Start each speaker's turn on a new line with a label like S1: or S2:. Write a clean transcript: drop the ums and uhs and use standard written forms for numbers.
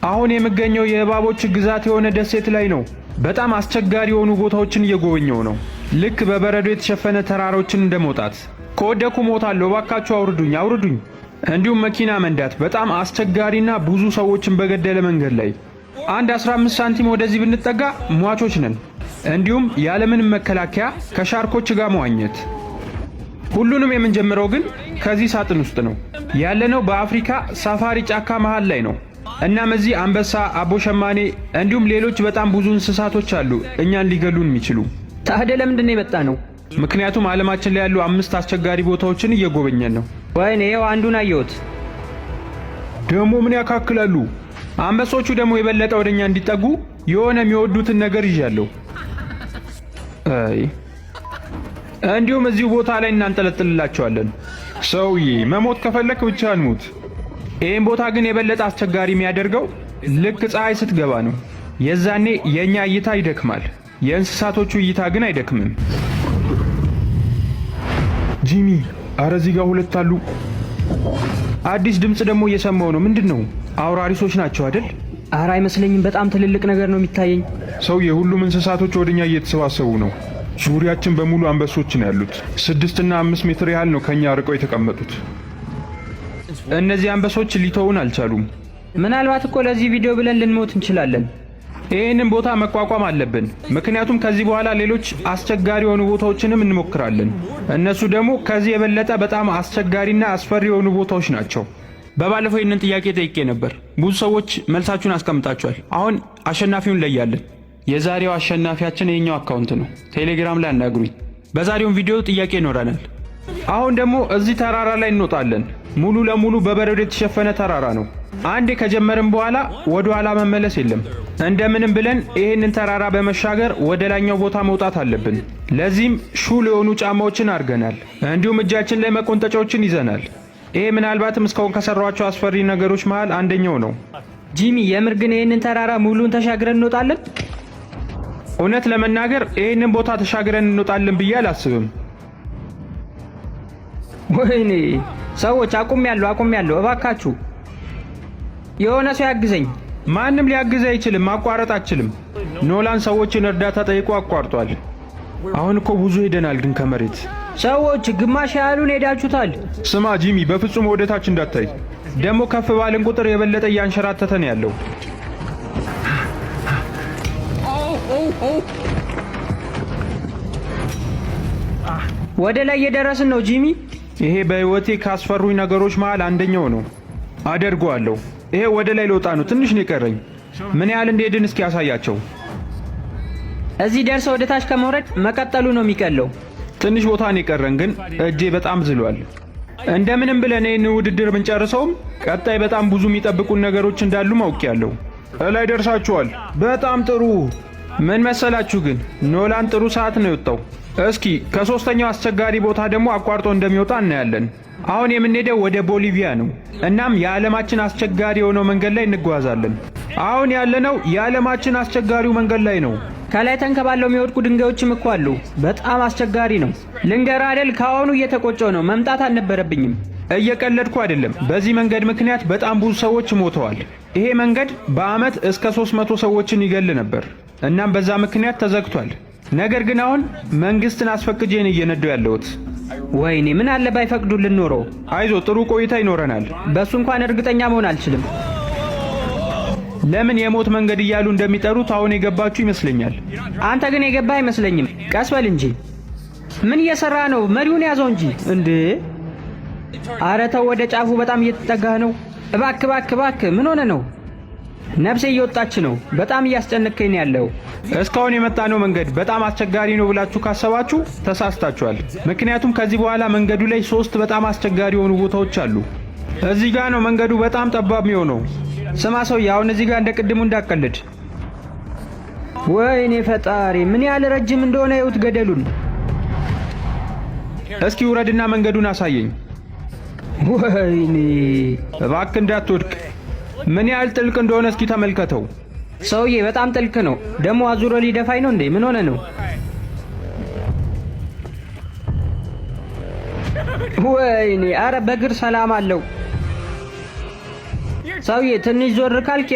S1: አሁን የምገኘው የእባቦች ግዛት የሆነ ደሴት ላይ ነው። በጣም አስቸጋሪ የሆኑ ቦታዎችን እየጎበኘው ነው። ልክ በበረዶ የተሸፈነ ተራሮችን እንደመውጣት። ከወደኩ ሞታለሁ፣ እባካችሁ አውርዱኝ አውርዱኝ። እንዲሁም መኪና መንዳት በጣም አስቸጋሪና ብዙ ሰዎችን በገደለ መንገድ ላይ። አንድ 15 ሳንቲም ወደዚህ ብንጠጋ ሟቾች ነን። እንዲሁም ያለምንም መከላከያ ከሻርኮች ጋር መዋኘት። ሁሉንም የምንጀምረው ግን ከዚህ ሳጥን ውስጥ ነው። ያለነው በአፍሪካ ሳፋሪ ጫካ መሃል ላይ ነው። እናም እዚህ አንበሳ፣ አቦ ሸማኔ እንዲሁም ሌሎች በጣም ብዙ እንስሳቶች አሉ እኛን ሊገሉን የሚችሉ።
S2: ታዲያ ለምንድን ነው የመጣ ነው?
S1: ምክንያቱም ዓለማችን ላይ ያሉ 5 አስቸጋሪ ቦታዎችን እየጎበኘን ነው።
S2: ወይኔ ይኸው አንዱን አየሁት።
S1: ደግሞ ምን ያካክላሉ? አንበሶቹ ደግሞ የበለጠ ወደኛ እንዲጠጉ የሆነ የሚወዱትን ነገር ይዣለሁ። እንዲሁም እዚሁ ቦታ ላይ እናንጠለጥልላቸዋለን። ሰውዬ መሞት ከፈለክ ብቻህን ሙት። ይህን ቦታ ግን የበለጠ አስቸጋሪ የሚያደርገው ልክ ፀሐይ ስትገባ ነው። የዛኔ የእኛ እይታ ይደክማል፣ የእንስሳቶቹ እይታ ግን አይደክምም። ጂሚ፣ አረ እዚህ ጋር 2 አሉ። አዲስ ድምፅ ደግሞ እየሰማው ነው። ምንድን ነው? አውራሪሶች ናቸው አይደል?
S2: አረ አይመስለኝም። በጣም ትልልቅ ነገር ነው የሚታየኝ።
S1: ሰውዬ፣ ሁሉም እንስሳቶች ወደኛ እየተሰባሰቡ ነው። ዙሪያችን በሙሉ አንበሶች ነው ያሉት። 6 እና 5 ሜትር ያህል ነው ከኛ ርቀው የተቀመጡት። እነዚህ አንበሶች ሊተውን አልቻሉም።
S2: ምናልባት እኮ ለዚህ ቪዲዮ ብለን ልንሞት እንችላለን።
S1: ይህንን ቦታ መቋቋም አለብን፣ ምክንያቱም ከዚህ በኋላ ሌሎች አስቸጋሪ የሆኑ ቦታዎችንም እንሞክራለን። እነሱ ደግሞ ከዚህ የበለጠ በጣም አስቸጋሪና አስፈሪ የሆኑ ቦታዎች ናቸው። በባለፈው ይህንን ጥያቄ ጠይቄ ነበር። ብዙ ሰዎች መልሳችሁን አስቀምጣችኋል። አሁን አሸናፊውን ለያለን። የዛሬው አሸናፊያችን የኛው አካውንት ነው። ቴሌግራም ላይ አናግሩኝ። በዛሬው ቪዲዮ ጥያቄ ይኖረናል። አሁን ደግሞ እዚህ ተራራ ላይ እንወጣለን። ሙሉ ለሙሉ በበረዶ የተሸፈነ ተራራ ነው። አንዴ ከጀመርን በኋላ ወደ ኋላ መመለስ የለም። እንደምንም ብለን ይህንን ተራራ በመሻገር ወደ ላይኛው ቦታ መውጣት አለብን። ለዚህም ሹል የሆኑ ጫማዎችን አድርገናል። እንዲሁም እጃችን ላይ መቆንጠጫዎችን ይዘናል። ይሄ ምናልባትም እስካሁን ከሰሯቸው አስፈሪ ነገሮች መሃል አንደኛው ነው።
S2: ጂሚ፣ የምር ግን ይህንን ተራራ ሙሉን ተሻግረን እንወጣለን?
S1: እውነት ለመናገር ይህንን ቦታ ተሻግረን እንወጣለን ብዬ አላስብም።
S2: ወይኔ ሰዎች፣ አቁሜያለሁ፣ እባካችሁ የሆነ ሰው ያግዘኝ።
S1: ማንም ሊያግዝ አይችልም። ማቋረጥ አችልም። ኖላን ሰዎችን እርዳታ ጠይቆ አቋርጧል። አሁን እኮ ብዙ ሄደናል፣ ግን ከመሬት
S2: ሰዎች ግማሽ ያህሉን ሄዳችሁታል።
S1: ስማ ጂሚ፣ በፍጹም ወደታች እንዳታይ። ደግሞ ከፍ ባልን ቁጥር የበለጠ እያንሸራተተን ያለው።
S2: ወደ ላይ እየደረስን ነው ጂሚ።
S1: ይሄ በህይወቴ ካስፈሩኝ ነገሮች መሃል አንደኛው ነው። አደርገዋለሁ። ይሄ ወደ ላይ ልወጣ ነው። ትንሽ ነው የቀረኝ። ምን ያህል እንደሄድን እስኪ ያሳያቸው።
S2: እዚህ ደርሰው ወደ ታች ከመውረድ መቀጠሉ ነው የሚቀለው።
S1: ትንሽ ቦታ ነው የቀረን፣ ግን እጄ በጣም ዝሏል። እንደምንም ብለን ይህን ውድድር ብንጨርሰውም ቀጣይ በጣም ብዙ የሚጠብቁን ነገሮች እንዳሉ ማውቂያለሁ። እላይ ደርሳችኋል። በጣም ጥሩ። ምን መሰላችሁ ግን ኖላን ጥሩ ሰዓት ነው የወጣው። እስኪ ከሶስተኛው አስቸጋሪ ቦታ ደግሞ አቋርጦ እንደሚወጣ እናያለን። አሁን የምንሄደው ወደ ቦሊቪያ ነው። እናም የዓለማችን አስቸጋሪ የሆነው መንገድ ላይ እንጓዛለን። አሁን ያለነው የዓለማችን አስቸጋሪው መንገድ ላይ ነው።
S2: ከላይ ተንከባለው የሚወድቁ ድንጋዮችም እኮ አሉ። በጣም አስቸጋሪ ነው። ልንገር አይደል፣ ከአሁኑ እየተቆጨው ነው። መምጣት አልነበረብኝም።
S1: እየቀለድኩ አይደለም። በዚህ መንገድ ምክንያት በጣም ብዙ ሰዎች ሞተዋል። ይሄ መንገድ በአመት እስከ 300 ሰዎችን ይገል ነበር። እናም በዛ ምክንያት ተዘግቷል። ነገር ግን አሁን መንግስትን አስፈቅጄን እየነዳው ያለሁት።
S2: ወይኔ ምን አለ ባይፈቅዱልን ኖሮ።
S1: አይዞ፣ ጥሩ ቆይታ ይኖረናል።
S2: በሱ እንኳን እርግጠኛ መሆን አልችልም።
S1: ለምን የሞት መንገድ እያሉ እንደሚጠሩት አሁን የገባችሁ ይመስለኛል።
S2: አንተ ግን የገባህ አይመስለኝም። ቀስ በል እንጂ። ምን እየሰራ ነው? መሪውን ያዘው እንጂ እንዴ! ኧረ ተው፣ ወደ ጫፉ በጣም እየተጠጋህ ነው። እባክህ፣ ምን ሆነ ነው? ነፍሴ እየወጣች ነው። በጣም እያስጨነቀኝ ያለው።
S1: እስካሁን የመጣነው መንገድ በጣም አስቸጋሪ ነው ብላችሁ ካሰባችሁ ተሳስታችኋል። ምክንያቱም ከዚህ በኋላ መንገዱ ላይ 3 በጣም አስቸጋሪ የሆኑ ቦታዎች አሉ። እዚህ ጋር ነው መንገዱ በጣም ጠባብ የሚሆነው።
S2: ስማ ሰውዬ፣ አሁን እዚህ ጋር እንደ ቅድሙ እንዳቀልድ። ወይኔ ፈጣሪ፣ ምን ያህል ረጅም እንደሆነ ይሁት ገደሉን።
S1: እስኪ ውረድና መንገዱን አሳየኝ።
S2: ወይኔ
S1: እባክህ እንዳትወድቅ። ምን ያህል ጥልቅ እንደሆነ እስኪ ተመልከተው።
S2: ሰውዬ በጣም ጥልቅ ነው። ደግሞ አዙሮ ሊደፋኝ ነው እንዴ? ምን ሆነ ነው? ወይኔ! አረ በእግር ሰላም አለው። ሰውዬ ትንሽ ዞር ካልክ